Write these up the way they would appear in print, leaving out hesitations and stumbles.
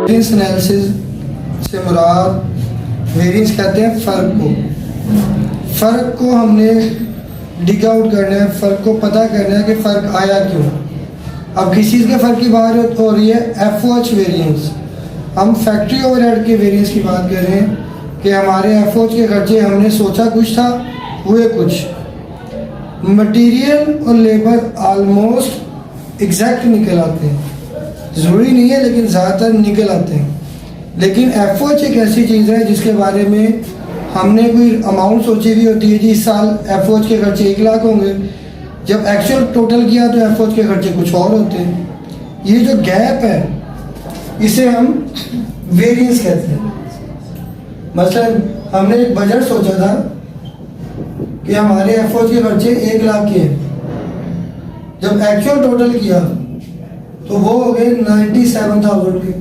Variance analysis से मुराद variance कहते हैं फ़र्क को हमने डिग आउट करना है, फ़र्क को पता करना है कि फ़र्क आया क्यों। अब किस चीज़ के फ़र्क की बात हो रही है, एफओएच वेरिएंस। हम फैक्ट्री ओवरहेड के वेरिएंस की बात कर रहे हैं कि हमारे एफओएच के खर्चे हमने सोचा कुछ था, हुए कुछ। मटेरियल और लेबर आलमोस्ट एग्जैक्ट निकल आते हैं, ज़रूरी नहीं है लेकिन ज़्यादातर निकल आते हैं। लेकिन एफओएच एक ऐसी चीज़ है जिसके बारे में हमने कोई अमाउंट सोची हुई होती है जी इस साल एफओएच के खर्चे 1 लाख होंगे, जब एक्चुअल टोटल किया तो एफओएच के खर्चे कुछ और होते हैं। ये जो गैप है इसे हम वेरिएंस कहते हैं। मसलन हमने एक बजट सोचा था कि हमारे एफओएच के खर्चे 1 लाख के हैं, जब एक्चुअल टोटल किया तो वो हो गए 97,000 के,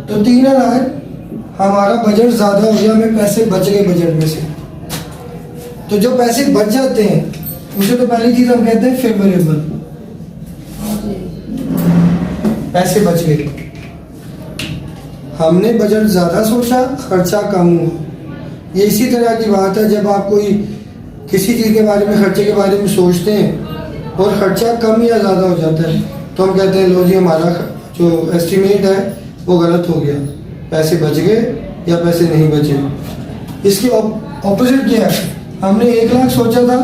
तो 3 लाख हमारा बजट ज़्यादा हो गया, हमें पैसे बच गए बजट में से। तो जो पैसे बच जाते हैं उसे तो पहली चीज़ हम कहते हैं फेवरेबल, पैसे बच गए। हमने बजट ज़्यादा सोचा, खर्चा कम हुआ। ये इसी तरह की बात है जब आप कोई किसी चीज़ के बारे में, खर्चे के बारे में सोचते हैं और ख़र्चा कम या ज़्यादा हो जाता है तो हम कहते हैं लो जी हमारा जो एस्टीमेट है वो गलत हो गया, पैसे बच गए या पैसे नहीं बचे। इसके ऑपोजिट क्या है, हमने 1 लाख सोचा था,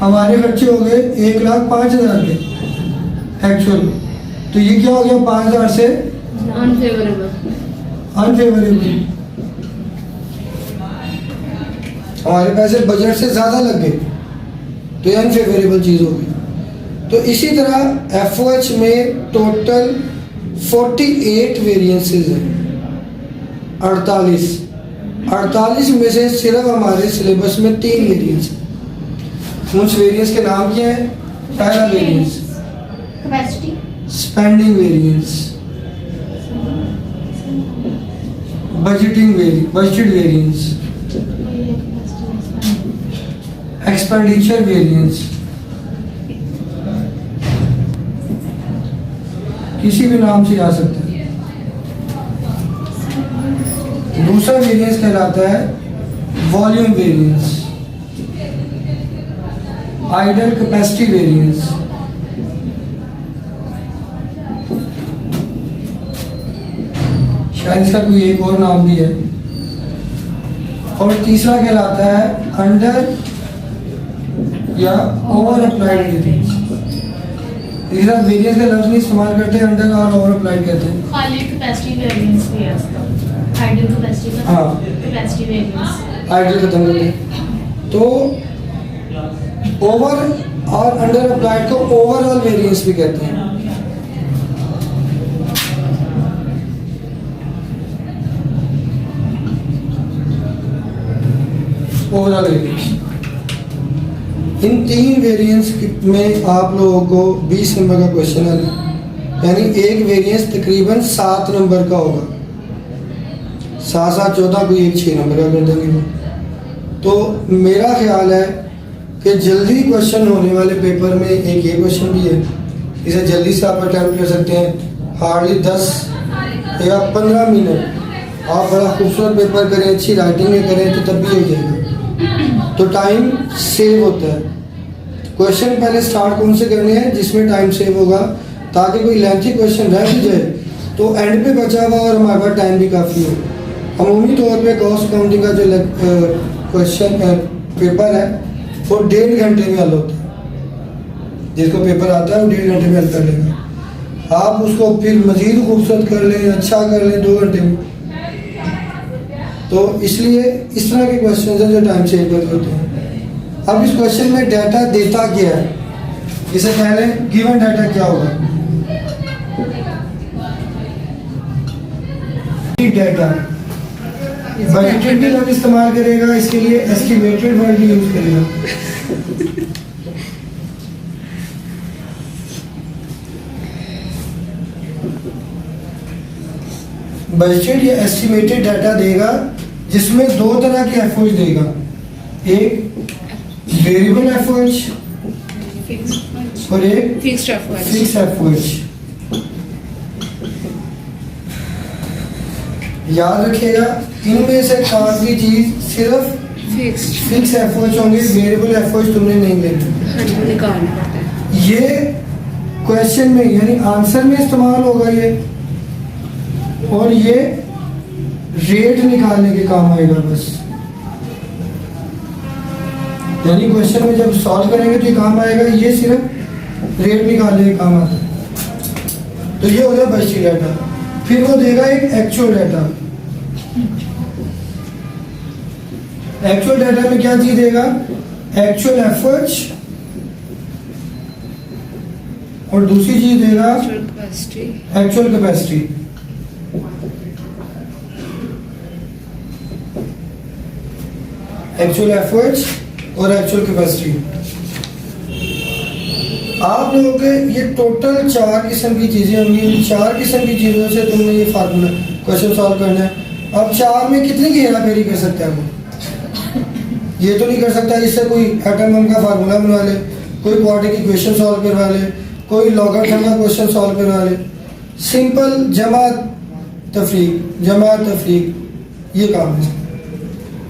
हमारे खर्चे हो गए 1,05,000 के एक्चुअल, तो ये क्या हो गया 5,000 से अनफेवरेबल। हमारे पैसे बजट से ज़्यादा लग गए तो ये अनफेवरेबल चीज़ होगी। तो इसी तरह एफओएच में टोटल 48 वेरिएंसेस हैं, 48 में से सिर्फ हमारे सिलेबस में 3 वेरिएंस हैं। उस वेरिएंस के नाम क्या है? पहला variance capacity spending variance, budgeted variance, expenditure variance, किसी भी नाम से आ सकता है। दूसरा वेरिएंस कहलाता है volume variance, idle capacity variance, शायद इसका कोई एक और नाम भी है। और तीसरा कहलाता है अंडर या ओवर अप्लाइड वेरिएंस। तीसरा वेरिएंस का लफ्ज नहीं इस्तेमाल करते, अंडर और ओवर अप्लाइड कहते हैं। खाली कैपेसिटी वेरिएंस भी है इसका, आइडल कैपेसिटी का। हाँ, कैपेसिटी वेरिएंस आइडल खत्म कर दें तो ओवर और अंडर अप्लाइड को ओवरऑल वेरिएंस भी कहते हैं। ओवरऑल वेरिएंस, इन 3 वेरिएंस में आप लोगों को 20 नंबर का क्वेश्चन है, यानी एक वेरिएंस तकरीबन 7 नंबर का होगा। 7 7 14 कोई एक 6 नंबर का कर देंगे। तो मेरा ख्याल है कि जल्दी क्वेश्चन होने वाले पेपर में एक ये क्वेश्चन भी है, इसे जल्दी से आप अटैम्प्ट कर सकते हैं। हार्डली 10 या 15 मिनट आप बड़ा खूबसूरत पेपर करें, अच्छी राइटिंग में करें तो तब भी हो जाएगा, तो टाइम सेव होता है। क्वेश्चन पहले स्टार्ट कौन से करने हैं जिसमें टाइम सेव होगा, ताकि कोई लेंथी क्वेश्चन रह भी जाए तो एंड पे बचा हुआ और हमारे पास टाइम भी काफ़ी हो। अमूमी तौर पे कॉस्ट अकाउंटिंग का जो क्वेश्चन पेपर है वो 1.5 घंटे में हल होता है। जिसको पेपर आता है वो 1.5 घंटे में हल कर लेगा। आप उसको फिर मज़ीद खूबसूरत कर लें, अच्छा कर लें 2 घंटे में। तो इसलिए इस तरह के क्वेश्चन हैं जो टाइम सेव कर होते हैं। अब इस क्वेश्चन में डाटा देता क्या है, इसे पहले गिवन डाटा क्या होगा? डाटा बजटेड भी लोग इस्तेमाल करेगा, इसके लिए एस्टिमेटेड वर्ड भी यूज करेगा। बजटेड या एस्टिमेटेड डाटा देगा जिसमें 2 तरह के एफओएच देगा, एक वेरिएबल एफओएच और एक फिक्स्ड एफओएच। Fix FOH. याद रखिएगा, इनमें से काम की चीज सिर्फ फिक्स एफर्ट्स होंगे, वेरिएबल एफर्ट्स तुमने नहीं लेने। निकालना पड़ता है। ये क्वेश्चन में यानी आंसर में इस्तेमाल होगा ये, और ये रेट निकालने के काम आएगा बस। यानी क्वेश्चन में जब सॉल्व करेंगे तो ये काम आएगा, ये सिर्फ रेट निकालने के काम आता है। तो ये हो गया बस्टी डाटा। फिर वो देगा एक एक्चुअल डाटा। एक्चुअल डाटा में क्या चीज देगा? एक्चुअल एफर्ट्स, और दूसरी चीज देगा एक्चुअल कैपेसिटी। एक्चुअल एफर्ट्स और एक्चुअल कैपेसिटी। आप लोगों के ये टोटल 4 किस्म की चीजें होंगी। इन 4 किस्म की चीजों से तुमने ये फार्मूला क्वेश्चन सॉल्व करना है। अब 4 में कितनी की हेरा फेरी कर सकते हैं आप? ये तो नहीं कर सकता इससे कोई एटम बम का फार्मूला बनवा ले, कोई क्वाड्रेटिक इक्वेशन सॉल्व करवा ले, कोई लॉगरिथम का क्वेश्चन सॉल्व करवा ले। सिंपल जमा तफरीक ये काम है।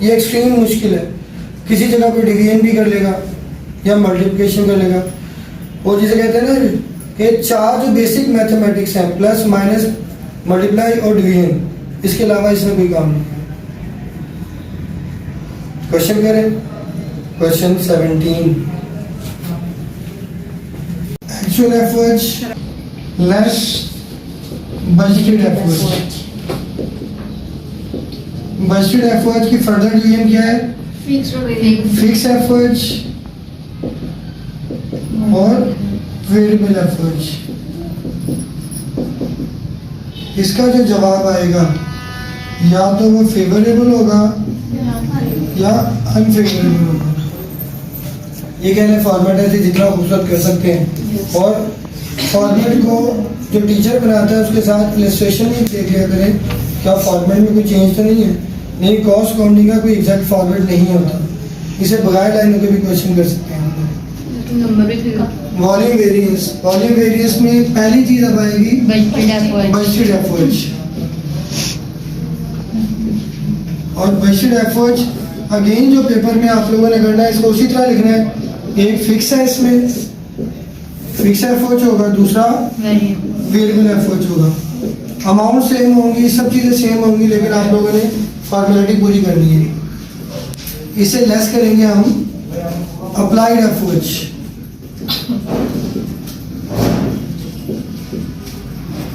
ये एक्सट्रीम मुश्किल है। किसी जगह पे डिवीजन भी कर लेगा या मल्टीप्लिकेशन कर लेगा। और जिसे कहते हैं ना कि 4 जो बेसिक मैथमेटिक्स हैं, प्लस माइनस मल्टीप्लाई और डिवीजन, इसके अलावा इसमें कोई काम नहीं। क्वेश्चन करें। Question 17। Actual efforts less budgeted efforts. Budgeted efforts की फर्दर डिवीजन क्या है? फिक्स एफर्ट्स और वेरिएबल एफर्ट्स। इसका जो जवाब आएगा या तो वो फेवरेबल होगा या अनफेवरेबल होगा। ये कहने फॉर्मेट है जितना खूबसूरत कर सकते हैं। और फॉर्मेट को जो टीचर बनाता है उसके साथ इलस्ट्रेशन भी देख लिया करें, क्या फॉर्मेट में कोई चेंज तो नहीं है। नहीं, कॉस्ट काउंटिंग का कोई एग्जैक्ट फॉर्मेट नहीं होता। इसे बगैर लाइनों के भी क्वेश्चन कर सकते हैं। वॉल्यूम वेरिएंस में पहली चीज अब आएगी बजटेड एफर्ट्स। और बजटेड एफर्ट्स अगेन जो पेपर में आप लोगों ने करना है इसको उसी तरह लिखना है। एक फिक्स है, इसमें फिक्स एफर्ट्स होगा, दूसरा वेरिएबल एफर्ट्स होगा। अमाउंट सेम होंगी, सब चीजें सेम होंगी, लेकिन आप लोगों ने फॉर्मेलिटी पूरी करनी है। इसे लेस करेंगे हम अप्लाइड एफर्ट्स।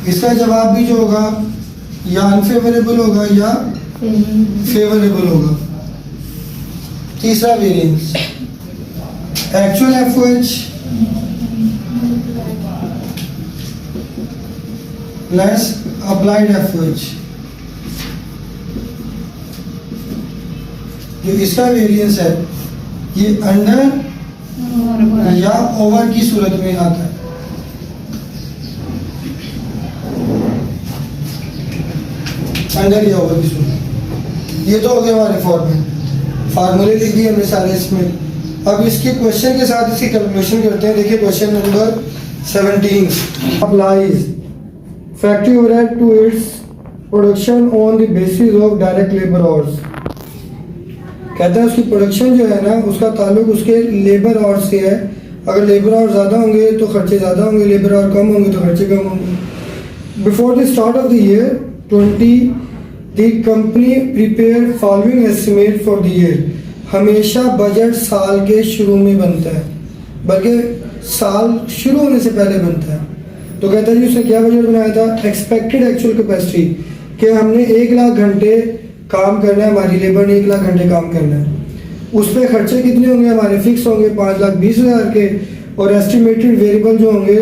इसका जवाब भी जो होगा या अनफेवरेबल होगा या फेवरेबल होगा। तीसरा variance actual efforts less applied efforts. जो इसका वेरिएंस है ये अंडर या ओवर की सूरत में आता है। अंडर या ओवर की सूरत। ये तो हो गया हमारे फार्मूले लिख दिए हमने सारे इसमें। अब इसके क्वेश्चन के साथ इसकी कैलकुलेशन करते हैं। देखिए question number 17 applies factory overhead to its production on the basis of direct labour hours. कहता है उसकी प्रोडक्शन जो है ना उसका ताल्लुक उसके लेबर आवर्स से है। अगर लेबर आवर ज़्यादा होंगे तो खर्चे ज़्यादा होंगे, लेबर आवर कम होंगे तो खर्चे कम होंगे। Before the start of the year 20 the company prepare following estimate for the year. हमेशा बजट साल के शुरू में बनता है, बल्कि साल शुरू होने से पहले बनता है। तो कहता है जी उसने क्या बजट बनाया था? एक्सपेक्टेड एक्चुअल कैपेसिटी, कि हमने 1 लाख घंटे काम करना है, हमारी लेबर ने 1 लाख घंटे काम करना है। उस पर खर्चे कितने होंगे? हमारे फिक्स होंगे 5,20,000 के, और एस्टिमेटेड वेरिएबल जो होंगे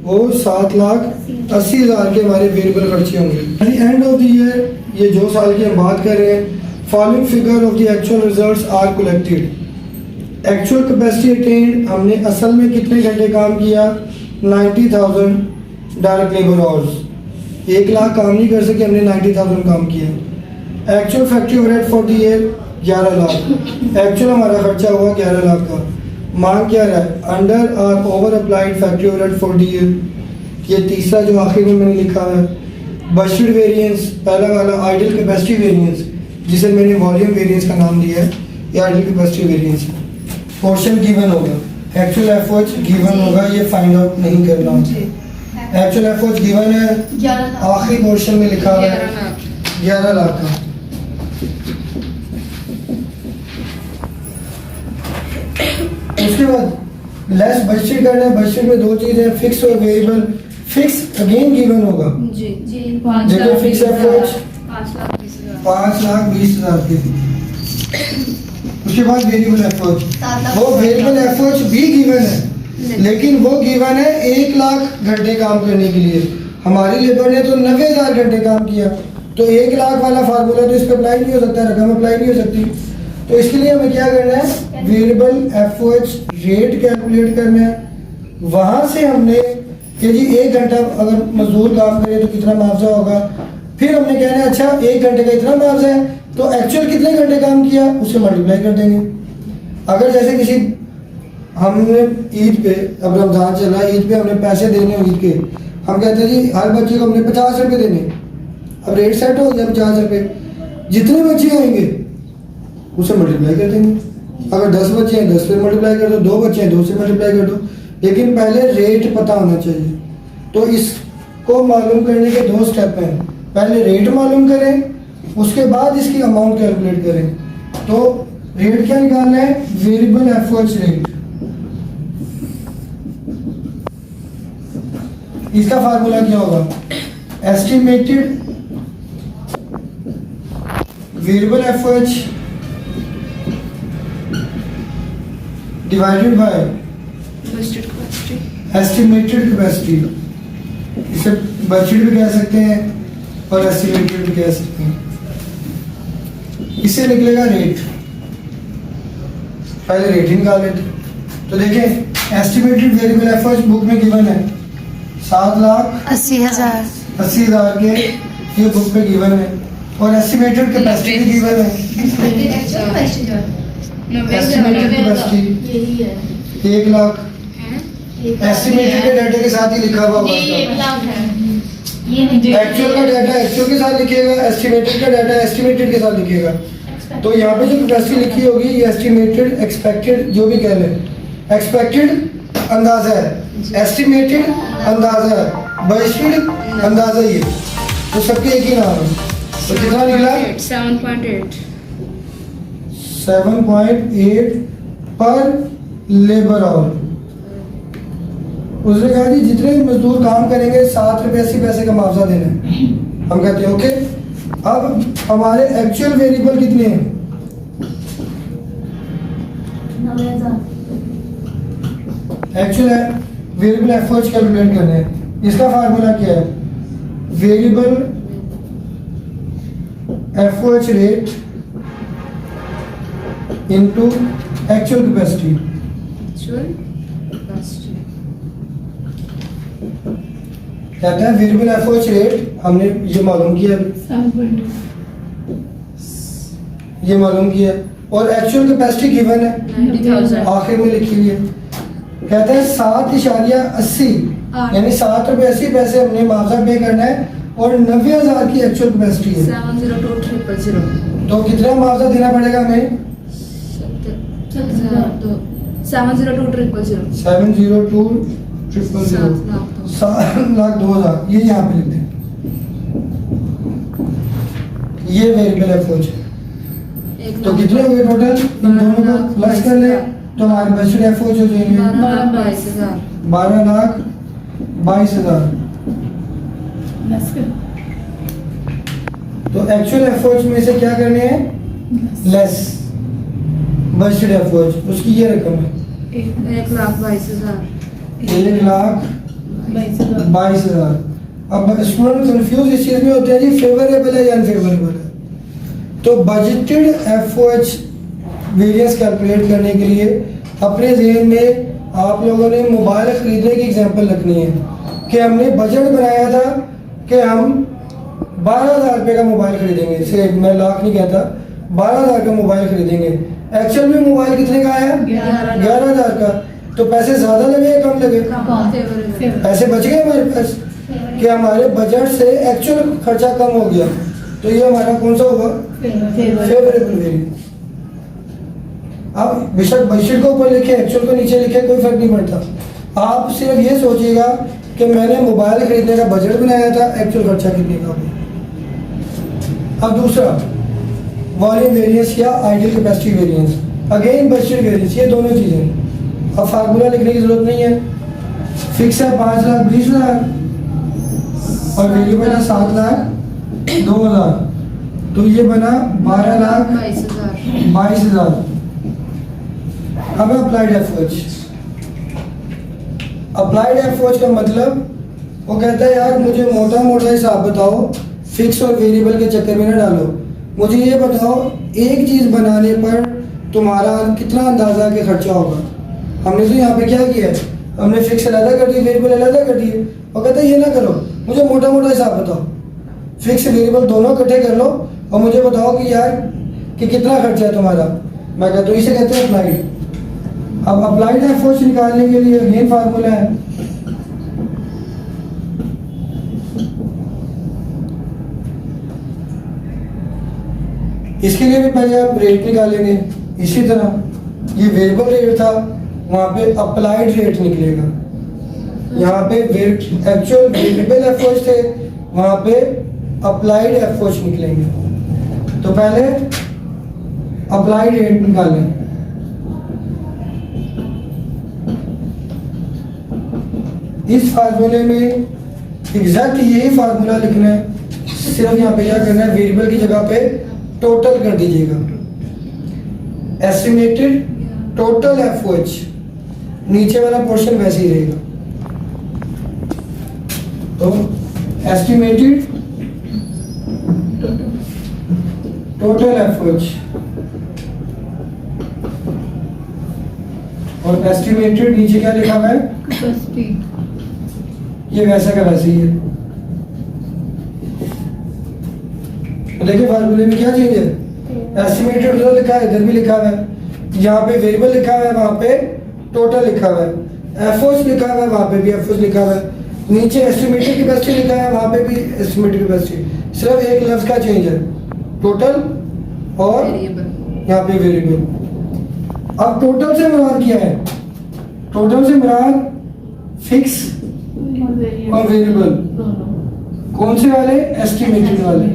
वो 7,80,000 के हमारे वेरिएबल खर्चे होंगे। At the end of the year, ये जो साल की हम बात कर रहे हैं, following figure of the actual results are collected. Actual capacity attained, हमने असल में कितने घंटे काम किया? 90,000 डायरेक्ट लेबर आवर्स। 1 लाख काम नहीं कर सके, हमने 90,000 काम किया। Actual factory overhead for the year 11 lakh. Actual हमारा खर्चा हुआ 11 लाख का। मांग क्या रहा है? अंडर और over applied factory overhead for the year. ये तीसरा जो आखिर में मैंने लिखा है बजटेड वेरिएंस पहला वाला आइडियल कैपेसिटी वेरिएंस, जिसे मैंने वॉल्यूम वेरिएंस का नाम दिया है, ये आइडियल कैपेसिटी वेरिएंस है। पोर्शन गिवन होगा, एक्चुअल एफओएच गिवन होगा, ये फाइंड आउट नहीं करना होता। एक्चुअल एफओएच गिवन है, 11 लाख। आखिरी पोर्शन में लिखा हुआ है 11 लाख का। उसके बाद लेस बजटेड करना है। बजटेड में दो चीजें, फिक्स और वेरिएबल। फिक्स अगेन गिवन होगा, जी जी देखो फिक्स एफओएच 5,20,000 5,20,000 के। उसके बाद वेरिएबल एफओएच, वो वेरिएबल एफओएच भी गिवन है, लेकिन वो गिवन है 1 लाख घंटे काम करने के लिए। हमारी लेबर ने तो 90,000 घंटे काम किया, तो 1 लाख वाला फार्मूला तो इस पर अप्लाई नहीं हो सकता, रकम अप्लाई नहीं हो सकती। तो इसके लिए हमें क्या करना है, वेरिएबल एफओएच रेट कैलकुलेट करना है। वहां से हमने कि जी 1 घंटा अगर मजदूर काम करे तो कितना मुआवजा होगा, फिर हमने कहना है अच्छा 1 घंटे का इतना मुआवजा है, तो एक्चुअल कितने घंटे काम किया उसे मल्टीप्लाई कर देंगे। अगर जैसे किसी हमने ईद पे, अब रमजान चल रहा है, ईद पे हमने पैसे देने ईद के, हम कहते हैं जी हर बच्चे को हमने 50 रुपये देने। अब रेट सेट हो गया 50 रुपये, जितने बच्चे आएंगे उसे मल्टीप्लाई कर देंगे। अगर 10 बच्चे हैं 10 से मल्टीप्लाई कर दो, 2 बच्चे हैं 2 से मल्टीप्लाई कर दो, लेकिन पहले रेट पता होना चाहिए। तो इसको मालूम करने के 2 स्टेप हैं, पहले रेट मालूम करें, उसके बाद इसकी अमाउंट कैलकुलेट करें। तो रेट क्या निकालना है, वेरिएबल एफओएच रेट। इसका फार्मूला क्या होगा, estimated variable FOH divided by estimated capacity. इसे बजट भी कह सकते हैं और एस्टिमेटेड भी कह सकते हैं। इससे निकलेगा रेट, पहले रेट ही निकाल लेते। तो देखें एस्टिमेटेड वेरिएबल एफओएच बुक में गिवन है 7,80,000 80,000 के, ये बुक पे गिवन है, और एस्टिमेटेड कैपेसिटी भी गिवन है। एस्टिमेटेड कैपेसिटी यही है 1 लाख, एस्टिमेटेड के डाटा के साथ ही लिखा हुआ ये 1 होगा। लाख है, ये नहीं एक्चुअल का डाटा एक्चुअल के साथ लिखेगा, एस्टिमेटेड का डाटा एस्टिमेटेड के साथ लिखेगा। तो यहाँ पे जो कैपेसिटी लिखी होगी ये एस्टिमेटेड, एक्सपेक्टेड, जो भी कह लें। एक्सपेक्टेड अंदाजा है, एस्टिमेटेड अंदाजा है, बजटेड अंदाजा ही है, तो सबके एक ही नाम है। तो कितना निकला 7.8 7.8 पर लेबर आवर। उसने कहा जी जितने भी मजदूर काम करेंगे 7 रुपये 80 पैसे का मुआवजा देना है। हम कहते हैं ओके। अब हमारे एक्चुअल वेरिएबल कितने हैं, 90,000 एक्चुअल वेरिएबल एफओएच कैलकुलेट करने हैं। इसका फार्मूला क्या है, variable FOH rate into actual capacity. कहता है वेरिएबल एफओएच रेट हमने ये मालूम किया अभी, 7.2 ये मालूम किया, और एक्चुअल कैपेसिटी गिवन है 90,000 आखिर में लिखी हुई है। कहता है 7.80 यानी 7 रुपये 80 पैसे हमने मुआवजा पे करना है, और 90,000 की एक्चुअल कैपेसिटी है। 702,000 तो कितना मुआवजा देना पड़ेगा हमें, 702,000 702,000 7,02,000 ये यहाँ पे लिख दें। ये वेरिएबल एफओएच है। तो कितने हुए टोटल, इन दोनों को प्लस कर ले तो हमारे बजट एफओएच हो जाएंगे 12,22,000। बस कर तो एक्चुअल एफओएच में से क्या करने हैं, लेस बजट एफओएच, उसकी ये रकम है 1,22,000 1,22,000। अब स्टूडेंट कंफ्यूज इस चीज में होते हैं जी फेवरेबल है या अनफेवरेबल है। तो बजटेड एफओएच वेरिएंस कैलकुलेट करने के लिए अपने जहन में आप लोगों ने मोबाइल खरीदने की एग्जांपल रखनी है कि हमने बजट बनाया था कि हम 12,000 रुपये का मोबाइल खरीदेंगे। इसे मैं लाख नहीं कहता, 12,000 का मोबाइल खरीदेंगे। एक्चुअल में मोबाइल कितने का आया, 11,000 का। तो पैसे ज्यादा लगे या कम लगे, पैसे बच गए हमारे पास। कि हमारे बजट से एक्चुअल खर्चा कम हो गया, तो ये हमारा कौन सा होगा? Favourable variance. आप बेशक बजट को ऊपर लिखे, एक्चुअल को नीचे लिखे, कोई फर्क नहीं पड़ता। आप सिर्फ ये सोचिएगा कि मैंने मोबाइल खरीदने का बजट बनाया था, एक्चुअल खर्चा कितने का हुआ। अब दूसरा वॉल्यूम वेरिएंस या ideal capacity variance, again budget variance, ये दोनों चीज़ें। अब फार्मूला लिखने की जरूरत नहीं है, फिक्स है 5,20,000 और वेरिएबल है 7,02,000, तो ये बना 12,22,000। अब अप्लाइड एफओएच। अप्लाइड एफओएच का मतलब वो कहता है यार मुझे मोटा मोटा हिसाब बताओ, फिक्स और वेरिएबल के चक्कर में ना डालो, मुझे ये बताओ एक चीज़ बनाने पर तुम्हारा कितना अंदाजा के खर्चा होगा। हमने तो यहाँ पे क्या किया है, हमने फिक्स अलग कर दी, वेरिएबल अलग कर दिए। और कहते हैं ये ना करो, मुझे मोटा मोटा हिसाब बताओ, फिक्स वेरिएबल दोनों इकट्ठे कर लो और मुझे बताओ कि यार कि कितना खर्चा है तुम्हारा। मैं कहता हूँ इसे कहते हैं अप्लाइड। अब अप्लाइड एफओएच निकालने के लिए अगेन फार्मूला है, इसके लिए भी पहले आप रेट निकालेंगे। इसी तरह ये वेरिएबल रेट था, वहां पे अप्लाइड रेट निकलेगा। यहाँ पे एक्चुअल वेरिएबल एफओएच थे, वहां पे अप्लाइड एफओएच निकलेंगे। तो पहले अप्लाइड रेट निकालें। इस फार्मूले में एग्जैक्ट यही फार्मूला लिखना है, सिर्फ यहाँ पे क्या करना है, वेरिएबल की जगह पे टोटल कर दीजिएगा। एस्टिमेटेड टोटल एफओएच, नीचे वाला पोर्शन वैसे ही रहेगा। तो एस्टिमेटेड टोटल एफओएच और एस्टिमेटेड नीचे क्या लिखा हुआ है, ये वैसा का वैसे ही है। देखिए फार्मूले में क्या चेंज है, एस्टिमेटेड जो लिखा है इधर भी लिखा हुआ है, यहाँ पे वेरिएबल लिखा हुआ है, वहां पे टोटल लिखा हुआ है। एफओएच लिखा हुआ है, वहां पे भी एफओएच लिखा हुआ है। नीचे एस्टिमेटेड कैपेसिटी लिखा है, वहां पे भी एस्टिमेटेड कैपेसिटी, सिर्फ एक लफ्ज का चेंज है, टोटल और यहाँ पे वेरिएबल। अब टोटल से मुराद क्या है, टोटल से मुराद फिक्स और वेरिएबल, कौन से वाले, एस्टिमेटेड वाले।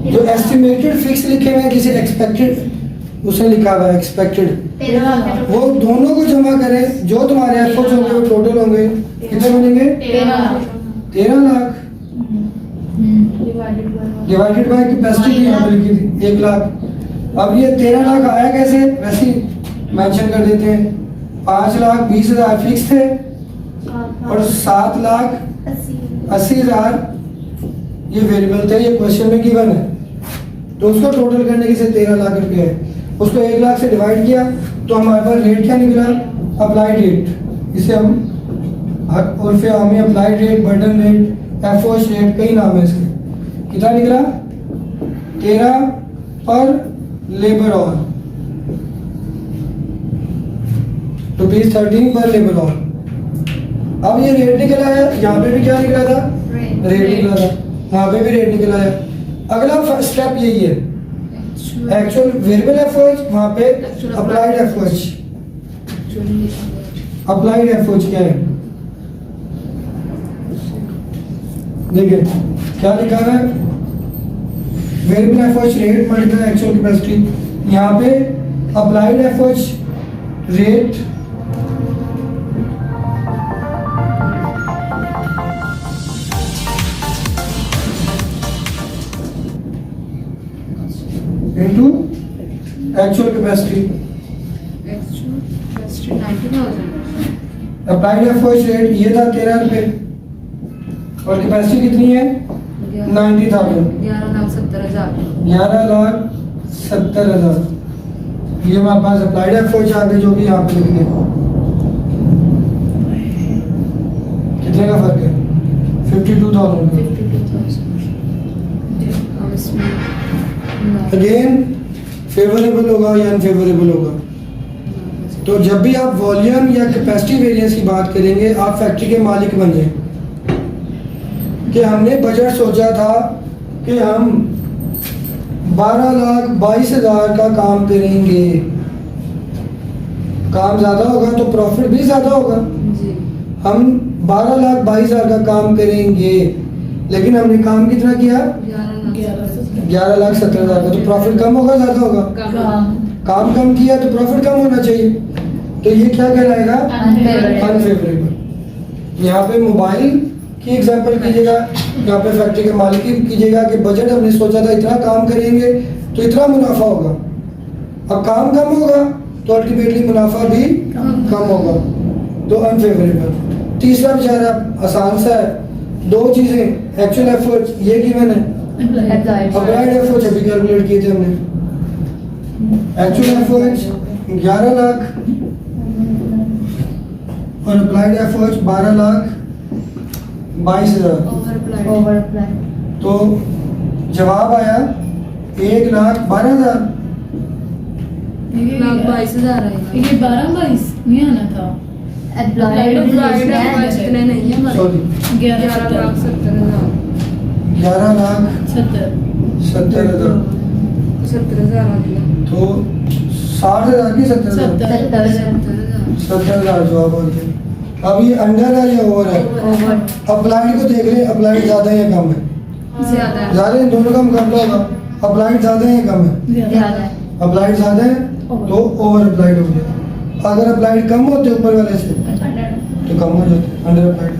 जो एस्टिमेटेड फिक्स लिखे हुए हैं, किसी एक्सपेक्टेड उसने लिखा हुआ है एक्सपेक्टेड, वो दोनों को जमा करें, जो तुम्हारे एफर्ट्स होंगे वो टोटल होंगे, कितने बनेंगे, 13 लाख डिवाइडेड बाय कैपेसिटी यहाँ पे लिखी थी 1 लाख। अब ये 13 लाख आया कैसे, वैसे ही मेंशन कर देते हैं। 5,20,000 फिक्स थे और 7,80,000 ये वेरिएबल थे, ये क्वेश्चन में गिवन है। तो उसको टोटल करने के से 13 लाख रुपए है, उसको 1 लाख से डिवाइड किया तो हमारे पास रेट क्या निकला, अप्लाइड रेट। इसे हम और फिर हमें applied rate, burden rate, FOH rate, कई नाम है इसके। कितना निकला, 13 पर लेबर आवर, रुपीज 13 पर लेबर आवर। अब ये रेट निकला है, यहाँ पे भी क्या निकला था, रेट निकला था, वहां पे भी रेट निकला है। अगला स्टेप यही है, एक्चुअल वेरिएबल एफओएच, वहां पे अप्लाइड एफओएच। अप्लाइड एफओएच क्या है, देखिए क्या लिखा है, variable FOH rate multiply actual capacity. यहाँ पे applied FOH rate into actual capacity. Actual capacity 90,000. Applied FOH rate ये था 13 रुपए और कैपेसिटी कितनी है, 90,000, 11,70,000. 11,70,000। ये हमारे पास अप्लाइड एफओएच आ गए, जो कि यहाँ पे लिखने कितने का फर्क है, 52,000। 52,000. अब इसमें अगेन फेवरेबल होगा या अनफेवरेबल होगा, तो जब भी आप वॉल्यूम या कैपेसिटी वेरिएंस की बात करेंगे आप फैक्ट्री के मालिक बन जाए कि हमने बजट सोचा था कि हम 12,22,000 का काम करेंगे, काम ज़्यादा होगा तो प्रॉफिट भी ज़्यादा होगा। जी। हम 12,22,000 का काम करेंगे लेकिन हमने काम कितना किया 11,70,000 का, तो प्रॉफिट कम होगा ज़्यादा होगा? काम कम किया तो प्रॉफिट कम होना चाहिए, तो ये क्या कहलाएगा? अनफेवरेबल। यहाँ पे मोबाइल की एग्जांपल कीजिएगा, यहाँ पे फैक्ट्री के मालिक की कीजिएगा कि बजट हमने सोचा था इतना काम करेंगे तो इतना मुनाफा होगा, अब काम कम होगा तो अल्टीमेटली मुनाफा भी कम होगा, तो अनफेवरेबल। तीसरा बेचारा आसान सा है, दो चीज़ें एक्चुअल एफर्ट ये गिवन है, अप्लाइड एफर्ट्स अभी कैलकुलेट किए थे हमने। एक्चुअल एफर्ट्स 11 लाख और अप्लाइड एफर्ट्स 12,22,000, ओवर अप्लाई। तो जवाब आया 1,12,000। 22,000 आएगा। ये 12-22 नहीं आना था। अप्लाइड इतने नहीं है हमारे। सॉरी 11,70,000। 11,70,000 70,000 आ गया। तो 60,000 की 70,000 70,000 जवाब आ गया। अब ये अंडर है या ओवर है? ओवर। अप्लाइड को देख रहे हैं, अप्लाइड ज़्यादा है या कम है? ज्यादा है। ज़्यादा है, दोनों का मुकाबला होगा। अप्लाइड ज़्यादा है या कम है? ज्यादा है। अप्लाइड ज़्यादा है तो ओवर अप्लाइड हो गया। अगर अप्लाइड कम होते ऊपर वाले से तो कम हो जाते, अंडर अप्लाइड।